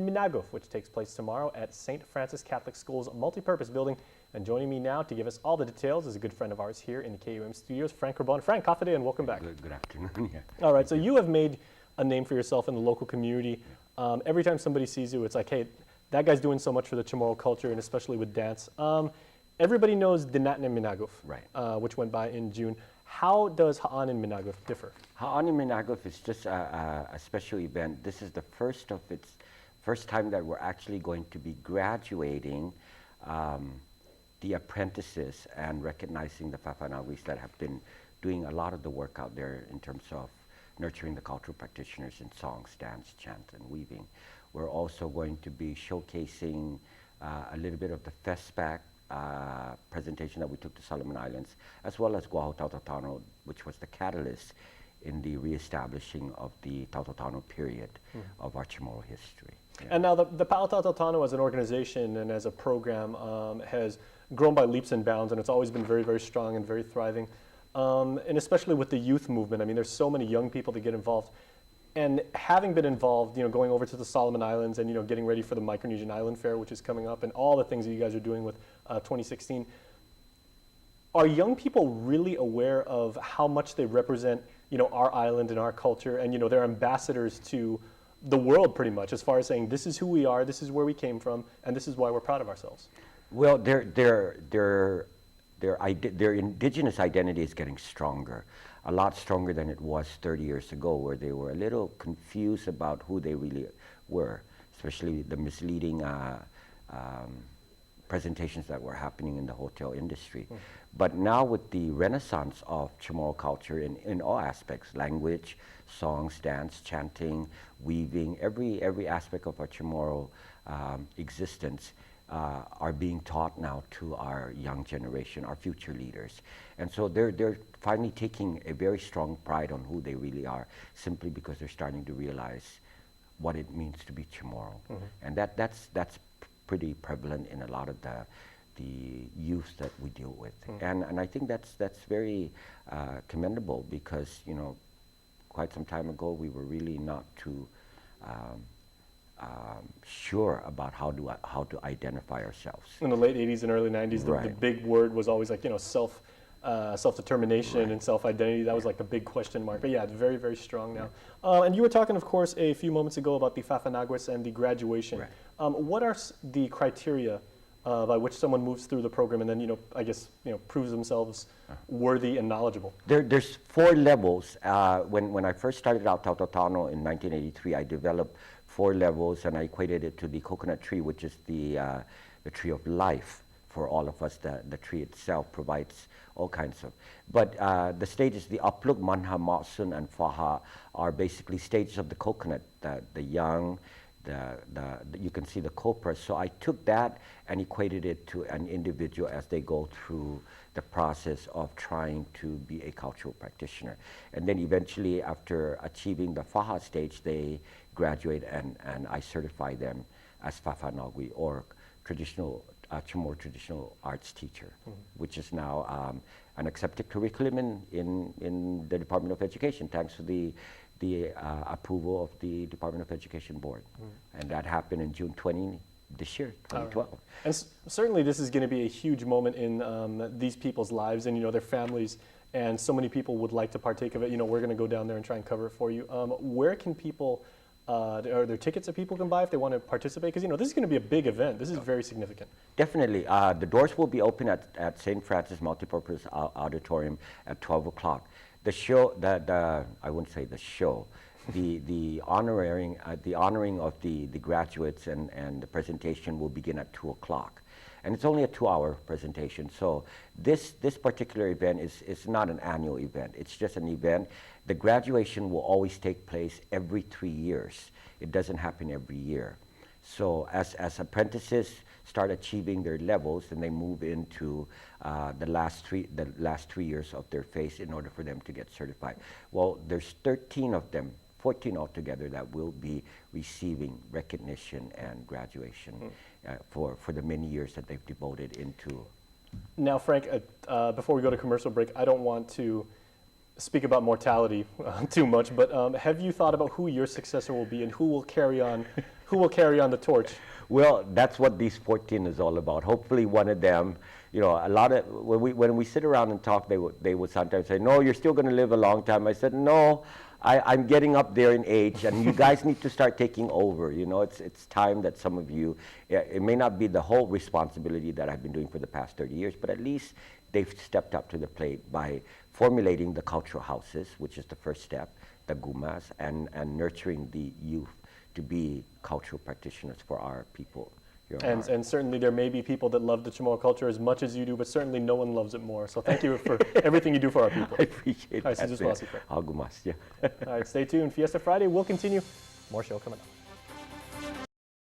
Minagof, which takes place tomorrow at St. Francis Catholic School's multipurpose building. And joining me now to give us all the details is a good friend of ours here in the KUAM studios, Frank Rabon. Frank, Kafade, and welcome back. Good afternoon. Yeah. All right, so you have made a name for yourself in the local community. Every time somebody sees you, it's like, hey, that guy's doing so much for the Chamorro culture, and especially with dance. Everybody knows the Ha'anen Minagof, Right. which went by in June. How does Ha'anen Minagof differ? Ha'anen Minagof is just a special event. This is the first time that we're actually going to be graduating the apprentices and recognizing the Fafanawis that have been doing a lot of the work out there in terms of nurturing the cultural practitioners in songs, dance, chant, and weaving. We're also going to be showcasing a little bit of the FESPAC presentation that we took to Solomon Islands, as well as Taotao Tano, which was the catalyst in the reestablishing of the Taotao Tano period of our Chamorro history. Yeah. And now the Taotao Tano as an organization and as a program has grown by leaps and bounds, and it's always been very, very strong and very thriving. And especially with the youth movement, I mean, there's so many young people that get involved. And having been involved, you know, going over to the Solomon Islands and, you know, getting ready for the Micronesian Island Fair, which is coming up, and all the things that you guys are doing with 2016, are young people really aware of how much they represent, you know, our island and our culture, and, you know, they're ambassadors to the world pretty much, as far as saying, this is who we are, this is where we came from, and this is why we're proud of ourselves? Well, their indigenous identity is getting stronger, a lot stronger than it was 30 years ago, where they were a little confused about who they really were, especially the misleading presentations that were happening in the hotel industry. But now with the renaissance of Chamorro culture in all aspects, language, songs, dance, chanting, weaving, every aspect of our Chamorro existence are being taught now to our young generation, our future leaders. And so they're finally taking a very strong pride on who they really are, simply because they're starting to realize what it means to be Chamorro. And that's pretty prevalent in a lot of the youth that we deal with. And I think that's very commendable, because, you know, quite some time ago we were really not too sure about how to identify ourselves. In the late 80s and early 90s, the big word was always like, you know, self-determination and self-identity. That was like the big question mark. But yeah, it's very, very strong now. And you were talking, of course, a few moments ago about the Fafanaguas and the graduation. What are the criteria by which someone moves through the program and then, you know, I guess, you know, proves themselves worthy and knowledgeable? There's 4 levels. When I first started out Taotao Tano in 1983, I developed 4 levels, and I equated it to the coconut tree, which is the tree of life for all of us. The tree itself provides all kinds of. But the stages, the Apluk, Manha, Matsun, and Faha, are basically stages of the coconut, the young, you can see the copra. So I took that and equated it to an individual as they go through the process of trying to be a cultural practitioner. And then eventually, after achieving the Faha stage, they graduate, and I certify them as Fafanagui, or traditional Chamorro traditional arts teacher, which is now an accepted curriculum in the Department of Education, thanks to the approval of the Department of Education Board. And that happened in June 20 this year, 2012. And certainly this is going to be a huge moment in these people's lives and, you know, their families, and so many people would like to partake of it. You know, we're going to go down there and try and cover it for you. Where can people, are there tickets that people can buy if they want to participate? Because, you know, this is going to be a big event. This is very significant. Definitely. The doors will be open at St. Francis Multipurpose Auditorium at 12 o'clock. The show, I wouldn't say the show, the honoring of the graduates and the presentation will begin at 2 o'clock. And it's only a 2-hour presentation. So this particular event is not an annual event. It's just an event. The graduation will always take place every 3 years. It doesn't happen every year. So as apprentices start achieving their levels, then they move into the last 3 years of their phase in order for them to get certified. Well, there's 13 of them, 14 altogether, that will be receiving recognition and graduation for the many years that they've devoted into. Now, Frank, before we go to commercial break, I don't want to speak about mortality too much, but have you thought about who your successor will be and who will carry on who will carry on the torch? Well, that's what these 14 is all about. Hopefully one of them, a lot of, when we sit around and talk, they would sometimes say, no, you're still going to live a long time. I said, no, I'm getting up there in age, and you guys need to start taking over. It's time that some of you, it may not be the whole responsibility that I've been doing for the past 30 years, but at least they've stepped up to the plate by formulating the cultural houses, which is the first step, the gumas, and nurturing the youth to be cultural practitioners for our people. And certainly there may be people that love the Chamorro culture as much as you do, but certainly no one loves it more. So thank you for everything you do for our people. I appreciate that. All right, All gumas, yeah. All right, stay tuned. Fiesta Friday will continue. More show coming up.